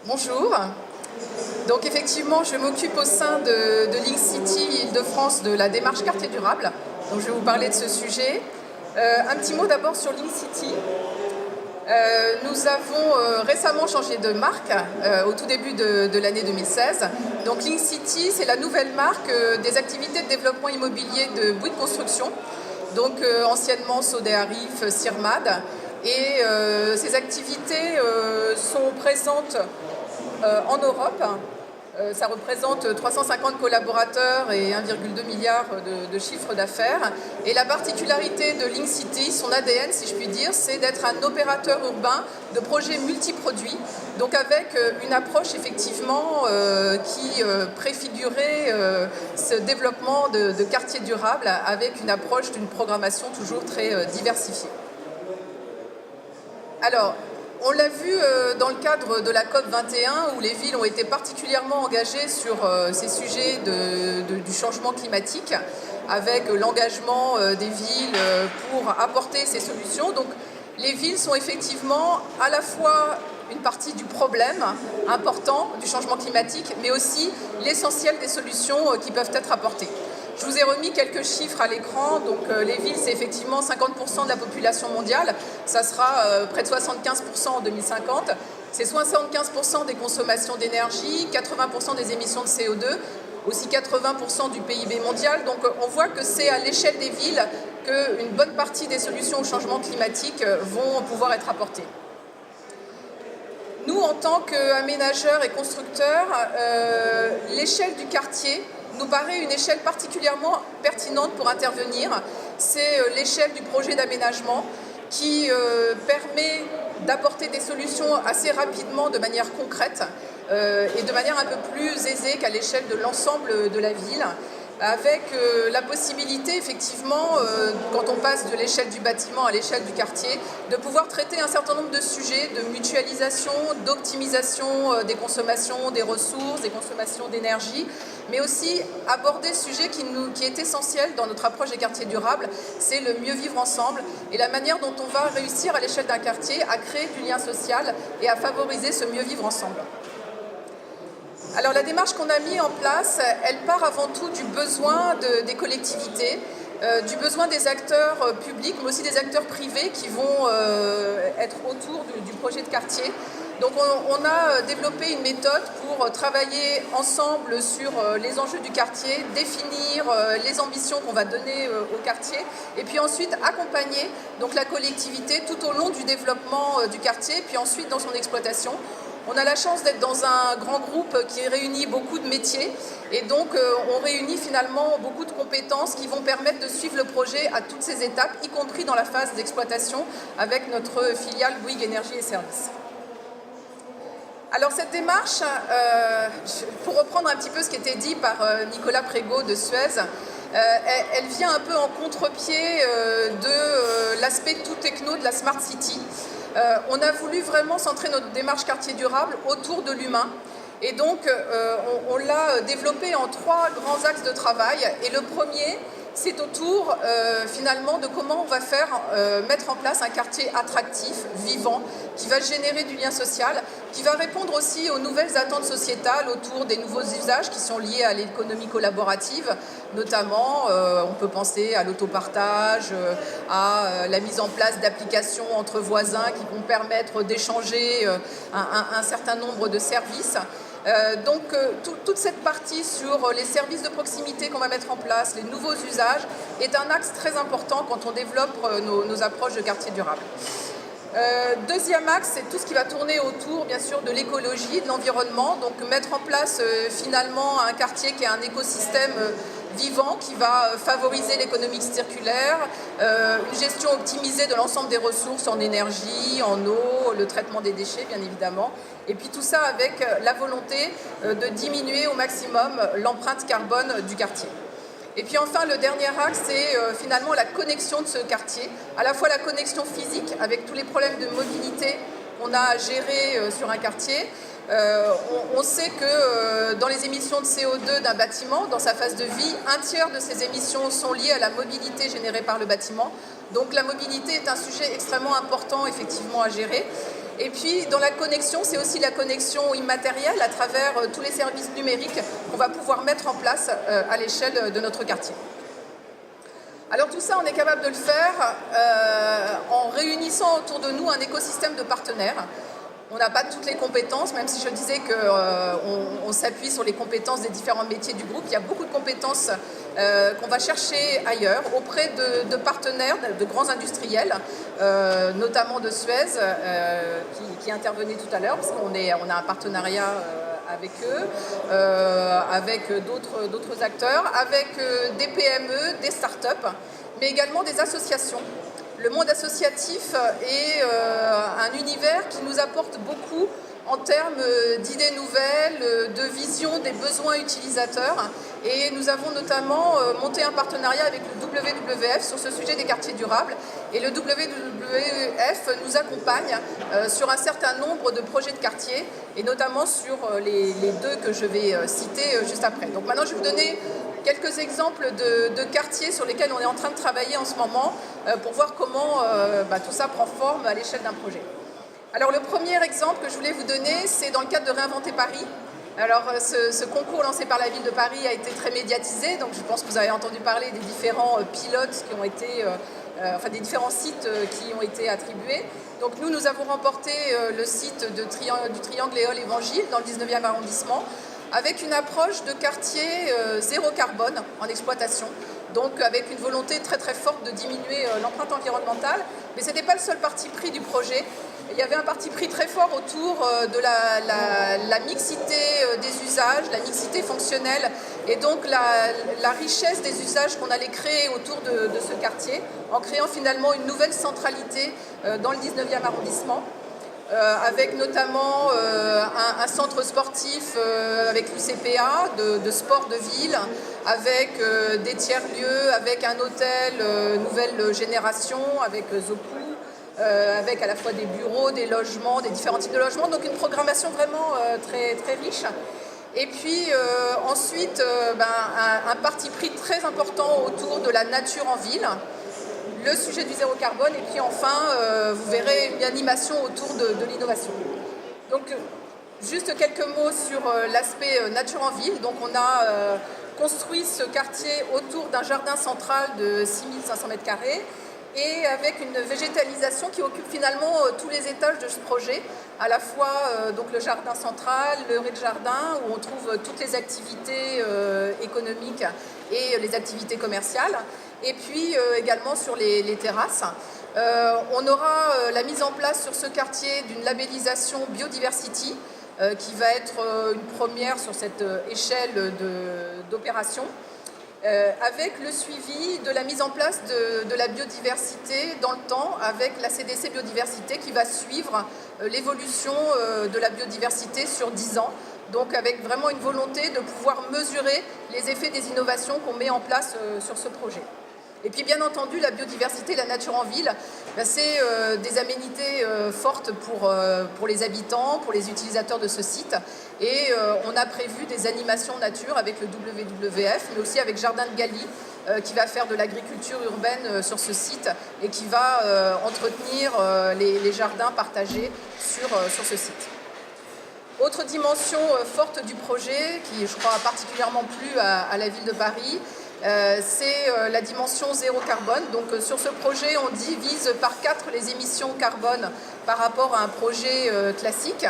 Bonjour. Donc effectivement, je m'occupe au sein de Link City Île-de-France de la démarche quartier durable. Donc je vais vous parler de ce sujet. Un petit mot d'abord sur Link City. Nous avons récemment changé de marque au tout début de l'année 2016. Donc Link City, c'est la nouvelle marque des activités de développement immobilier de Bouygues Construction. Donc anciennement Sodexo, Sirmad. Et ces activités sont présentes en Europe. Ça représente 350 collaborateurs et 1,2 milliard de chiffre d'affaires. Et la particularité de Link City, son ADN si je puis dire, c'est d'être un opérateur urbain de projets multiproduits, donc avec une approche effectivement qui préfigurait ce développement de quartiers durables avec une approche d'une programmation toujours très diversifiée. Alors, on l'a vu dans le cadre de la COP 21 où les villes ont été particulièrement engagées sur ces sujets du changement climatique avec l'engagement des villes pour apporter ces solutions. Donc les villes sont effectivement à la fois une partie du problème important du changement climatique mais aussi l'essentiel des solutions qui peuvent être apportées. Je vous ai remis quelques chiffres à l'écran. Donc les villes, c'est effectivement 50% de la population mondiale. Ça sera près de 75% en 2050. C'est 75% des consommations d'énergie, 80% des émissions de CO2, aussi 80% du PIB mondial. Donc on voit que c'est à l'échelle des villes qu'une bonne partie des solutions au changement climatique vont pouvoir être apportées. Nous, en tant qu'aménageurs et constructeurs, l'échelle du quartier nous paraît une échelle particulièrement pertinente pour intervenir. C'est l'échelle du projet d'aménagement qui permet d'apporter des solutions assez rapidement de manière concrète et de manière un peu plus aisée qu'à l'échelle de l'ensemble de la ville, avec la possibilité effectivement, quand on passe de l'échelle du bâtiment à l'échelle du quartier, de pouvoir traiter un certain nombre de sujets de mutualisation, d'optimisation des consommations des ressources, des consommations d'énergie, mais aussi aborder le sujet qui est essentiel dans notre approche des quartiers durables, c'est le mieux vivre ensemble et la manière dont on va réussir à l'échelle d'un quartier à créer du lien social et à favoriser ce mieux vivre ensemble. Alors la démarche qu'on a mise en place, elle part avant tout du besoin des collectivités, du besoin des acteurs publics, mais aussi des acteurs privés qui vont être autour du projet de quartier. Donc on a développé une méthode pour travailler ensemble sur les enjeux du quartier, définir les ambitions qu'on va donner au quartier et puis ensuite accompagner donc, la collectivité tout au long du développement du quartier, puis ensuite dans son exploitation. On a la chance d'être dans un grand groupe qui réunit beaucoup de métiers et donc on réunit finalement beaucoup de compétences qui vont permettre de suivre le projet à toutes ses étapes, y compris dans la phase d'exploitation avec notre filiale Bouygues Énergie et Services. Alors cette démarche, pour reprendre un petit peu ce qui était dit par Nicolas Prégaud de Suez, elle vient un peu en contre-pied de l'aspect tout techno de la Smart City. On a voulu vraiment centrer notre démarche quartier durable autour de l'humain. Et donc, on l'a développé en 3 grands axes de travail. Et le premier, c'est autour finalement de comment on va faire mettre en place un quartier attractif, vivant, qui va générer du lien social, qui va répondre aussi aux nouvelles attentes sociétales autour des nouveaux usages qui sont liés à l'économie collaborative. Notamment, on peut penser à l'autopartage, à la mise en place d'applications entre voisins qui vont permettre d'échanger un certain nombre de services. Donc toute cette partie sur les services de proximité qu'on va mettre en place, les nouveaux usages, est un axe très important quand on développe nos approches de quartier durable. Deuxième axe, c'est tout ce qui va tourner autour, bien sûr, de l'écologie, de l'environnement. Donc mettre en place finalement un quartier qui est un écosystème vivant qui va favoriser l'économie circulaire, une gestion optimisée de l'ensemble des ressources en énergie, en eau, le traitement des déchets bien évidemment, et puis tout ça avec la volonté de diminuer au maximum l'empreinte carbone du quartier. Et puis enfin, le dernier axe, c'est finalement la connexion de ce quartier, à la fois la connexion physique avec tous les problèmes de mobilité qu'on a à gérer sur un quartier. On sait que dans les émissions de CO2 d'un bâtiment, dans sa phase de vie, 1/3 de ces émissions sont liées à la mobilité générée par le bâtiment. Donc la mobilité est un sujet extrêmement important effectivement à gérer. Et puis dans la connexion, c'est aussi la connexion immatérielle à travers tous les services numériques qu'on va pouvoir mettre en place à l'échelle de notre quartier. Alors tout ça, on est capable de le faire en réunissant autour de nous un écosystème de partenaires. On n'a pas toutes les compétences, même si je disais qu'on s'appuie sur les compétences des différents métiers du groupe. Il y a beaucoup de compétences qu'on va chercher ailleurs, auprès de partenaires, de grands industriels, notamment de Suez, qui intervenait tout à l'heure, parce qu'on a un partenariat avec eux, avec d'autres acteurs, avec des PME, des startups, mais également des associations. Le monde associatif est un univers qui nous apporte beaucoup en termes d'idées nouvelles, de vision des besoins utilisateurs. Et nous avons notamment monté un partenariat avec le WWF sur ce sujet des quartiers durables. Et le WWF nous accompagne sur un certain nombre de projets de quartier, et notamment sur les deux que je vais citer juste après. Donc maintenant, je vais vous donner quelques exemples de quartiers sur lesquels on est en train de travailler en ce moment pour voir comment tout ça prend forme à l'échelle d'un projet. Alors le premier exemple que je voulais vous donner, c'est dans le cadre de Réinventer Paris. Alors ce concours lancé par la ville de Paris a été très médiatisé, donc je pense que vous avez entendu parler des différents pilotes qui ont été, des différents sites qui ont été attribués. Donc nous avons remporté le site du Triangle Éole Évangile dans le 19e arrondissement, avec une approche de quartier zéro carbone en exploitation, donc avec une volonté très très forte de diminuer l'empreinte environnementale. Mais ce n'était pas le seul parti pris du projet. Il y avait un parti pris très fort autour de la mixité des usages, la mixité fonctionnelle, et donc la richesse des usages qu'on allait créer autour de ce quartier, en créant finalement une nouvelle centralité dans le 19e arrondissement. Avec notamment un centre sportif avec l'UCPA, de sport de ville, avec des tiers-lieux, avec un hôtel nouvelle génération, avec Zoku, avec à la fois des bureaux, des logements, des différents types de logements, donc une programmation vraiment très, très riche. Et puis ensuite, un parti pris très important autour de la nature en ville, le sujet du zéro carbone, et puis enfin, vous verrez une animation autour de l'innovation. Donc, juste quelques mots sur l'aspect nature en ville. Donc, on a construit ce quartier autour d'un jardin central de 6500 m², et avec une végétalisation qui occupe finalement tous les étages de ce projet, à la fois donc le jardin central, le rez-de-jardin, où on trouve toutes les activités économiques et les activités commerciales, et puis également sur les terrasses. On aura la mise en place sur ce quartier d'une labellisation Biodiversity, qui va être une première sur cette échelle d'opération, avec le suivi de la mise en place de la biodiversité dans le temps, avec la CDC Biodiversité qui va suivre l'évolution de la biodiversité sur 10 ans. Donc avec vraiment une volonté de pouvoir mesurer les effets des innovations qu'on met en place sur ce projet. Et puis bien entendu, la biodiversité, la nature en ville, c'est des aménités fortes pour les habitants, pour les utilisateurs de ce site. Et on a prévu des animations nature avec le WWF, mais aussi avec Jardin de Galie, qui va faire de l'agriculture urbaine sur ce site et qui va entretenir les jardins partagés sur ce site. Autre dimension forte du projet, qui je crois a particulièrement plu à la ville de Paris, c'est la dimension zéro carbone. Donc sur ce projet, on divise par 4 les émissions carbone par rapport à un projet classique.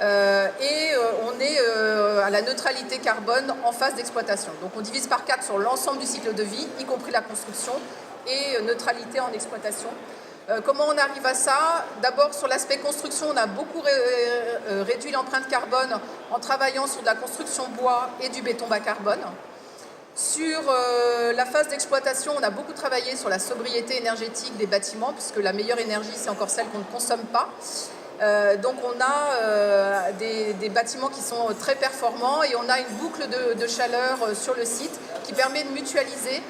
Et on est à la neutralité carbone en phase d'exploitation. Donc on divise par 4 sur l'ensemble du cycle de vie, y compris la construction, et neutralité en exploitation. Comment on arrive à ça? D'abord, sur l'aspect construction, on a beaucoup réduit l'empreinte carbone en travaillant sur de la construction bois et du béton bas carbone. Sur la phase d'exploitation, on a beaucoup travaillé sur la sobriété énergétique des bâtiments, puisque la meilleure énergie, c'est encore celle qu'on ne consomme pas. Donc on a des bâtiments qui sont très performants, et on a une boucle de chaleur sur le site qui permet de mutualiser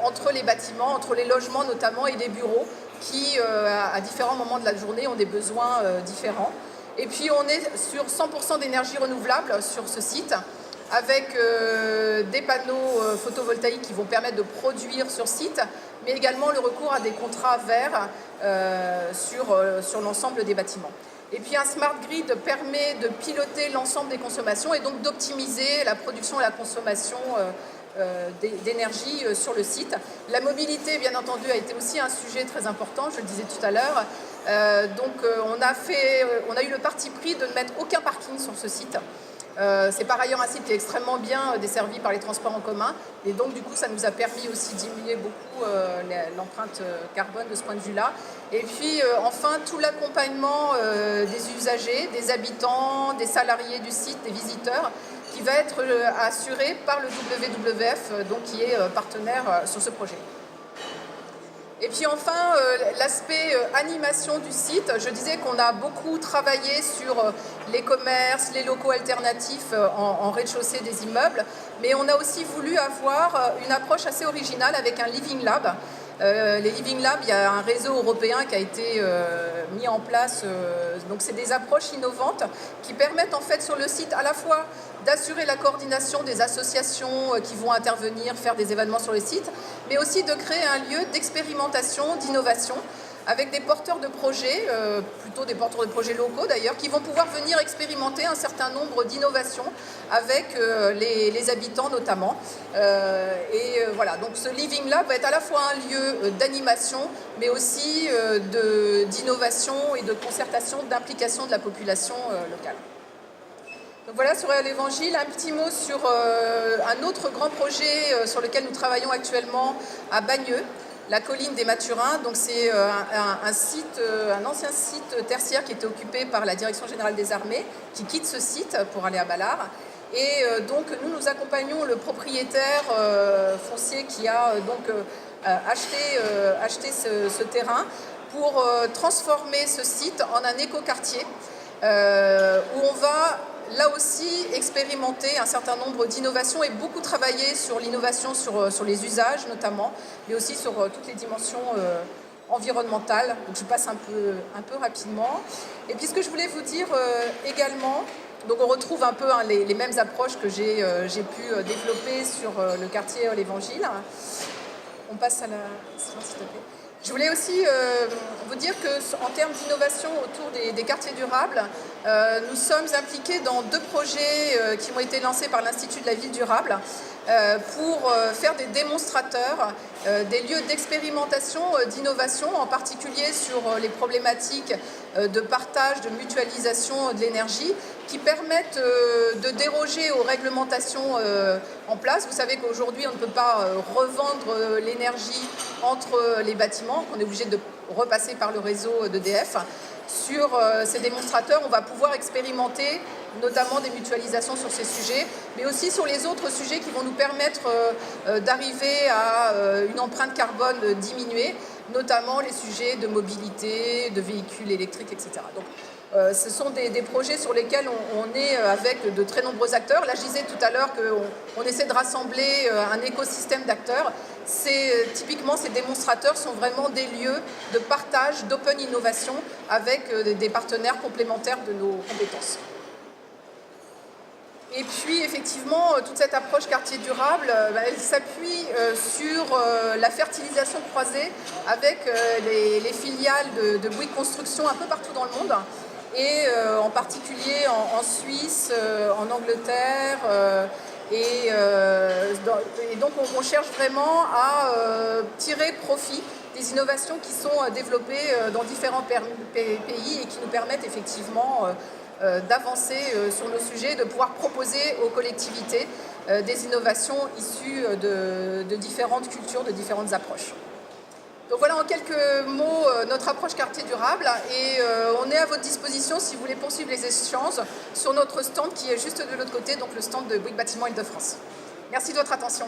entre les bâtiments, entre les logements notamment et les bureaux, qui à différents moments de la journée ont des besoins différents. Et puis on est sur 100% d'énergie renouvelable sur ce site, avec des panneaux photovoltaïques qui vont permettre de produire sur site, mais également le recours à des contrats verts sur l'ensemble des bâtiments. Et puis un smart grid permet de piloter l'ensemble des consommations et donc d'optimiser la production et la consommation d'énergie sur le site. La mobilité, bien entendu, a été aussi un sujet très important, je le disais tout à l'heure. On a eu le parti pris de ne mettre aucun parking sur ce site. C'est par ailleurs un site qui est extrêmement bien desservi par les transports en commun et donc du coup ça nous a permis aussi de diminuer beaucoup l'empreinte carbone de ce point de vue-là. Et puis enfin tout l'accompagnement des usagers, des habitants, des salariés du site, des visiteurs qui va être assuré par le WWF donc, qui est partenaire sur ce projet. Et puis enfin, l'aspect animation du site, je disais qu'on a beaucoup travaillé sur les commerces, les locaux alternatifs en rez-de-chaussée des immeubles, mais on a aussi voulu avoir une approche assez originale avec un Living Lab. Les Living Labs, il y a un réseau européen qui a été mis en place, donc c'est des approches innovantes qui permettent en fait sur le site à la fois d'assurer la coordination des associations qui vont intervenir, faire des événements sur le site, mais aussi de créer un lieu d'expérimentation, d'innovation, avec des porteurs de projets, plutôt des porteurs de projets locaux d'ailleurs, qui vont pouvoir venir expérimenter un certain nombre d'innovations avec les habitants notamment. Voilà, donc ce Living Lab va être à la fois un lieu d'animation, mais aussi d'innovation et de concertation, d'implication de la population locale. Donc voilà sur l'Évangile, un petit mot sur un autre grand projet sur lequel nous travaillons actuellement à Bagneux, la colline des Mathurins. Donc c'est un ancien site tertiaire qui était occupé par la Direction Générale des Armées, qui quitte ce site pour aller à Balard. Et donc nous accompagnons le propriétaire foncier qui a acheté ce terrain pour transformer ce site en un écoquartier où on va là aussi expérimenter un certain nombre d'innovations et beaucoup travailler sur l'innovation sur les usages notamment, mais aussi sur toutes les dimensions environnementales. Donc je passe un peu rapidement. Et puis ce que je voulais vous dire également, donc on retrouve un peu les mêmes approches que j'ai pu développer sur le quartier l'Évangile. On passe à la... s'il te plaît. Je voulais aussi vous dire qu'en termes d'innovation autour des quartiers durables, nous sommes impliqués dans 2 projets qui ont été lancés par l'Institut de la Ville durable pour faire des démonstrateurs, des lieux d'expérimentation, d'innovation, en particulier sur les problématiques de partage, de mutualisation de l'énergie, qui permettent de déroger aux réglementations en place. Vous savez qu'aujourd'hui, on ne peut pas revendre l'énergie entre les bâtiments, qu'on est obligé de repasser par le réseau d'EDF. Sur ces démonstrateurs, on va pouvoir expérimenter notamment des mutualisations sur ces sujets, mais aussi sur les autres sujets qui vont nous permettre d'arriver à une empreinte carbone diminuée, notamment les sujets de mobilité, de véhicules électriques, etc. Donc, ce sont des projets sur lesquels on est avec de très nombreux acteurs. Là, je disais tout à l'heure qu'on essaie de rassembler un écosystème d'acteurs. Typiquement, ces démonstrateurs sont vraiment des lieux de partage, d'open innovation avec des partenaires complémentaires de nos compétences. Et puis, effectivement, toute cette approche quartier durable, elle s'appuie sur la fertilisation croisée avec les filiales de Bouygues Construction un peu partout dans le monde. Et en particulier en Suisse, en Angleterre, et donc on cherche vraiment à tirer profit des innovations qui sont développées dans différents pays et qui nous permettent effectivement d'avancer sur nos sujets, de pouvoir proposer aux collectivités des innovations issues de différentes cultures, de différentes approches. Donc voilà en quelques mots notre approche quartier durable et on est à votre disposition si vous voulez poursuivre les échanges sur notre stand qui est juste de l'autre côté, donc le stand de Bouygues Bâtiment Île-de-France. Merci de votre attention.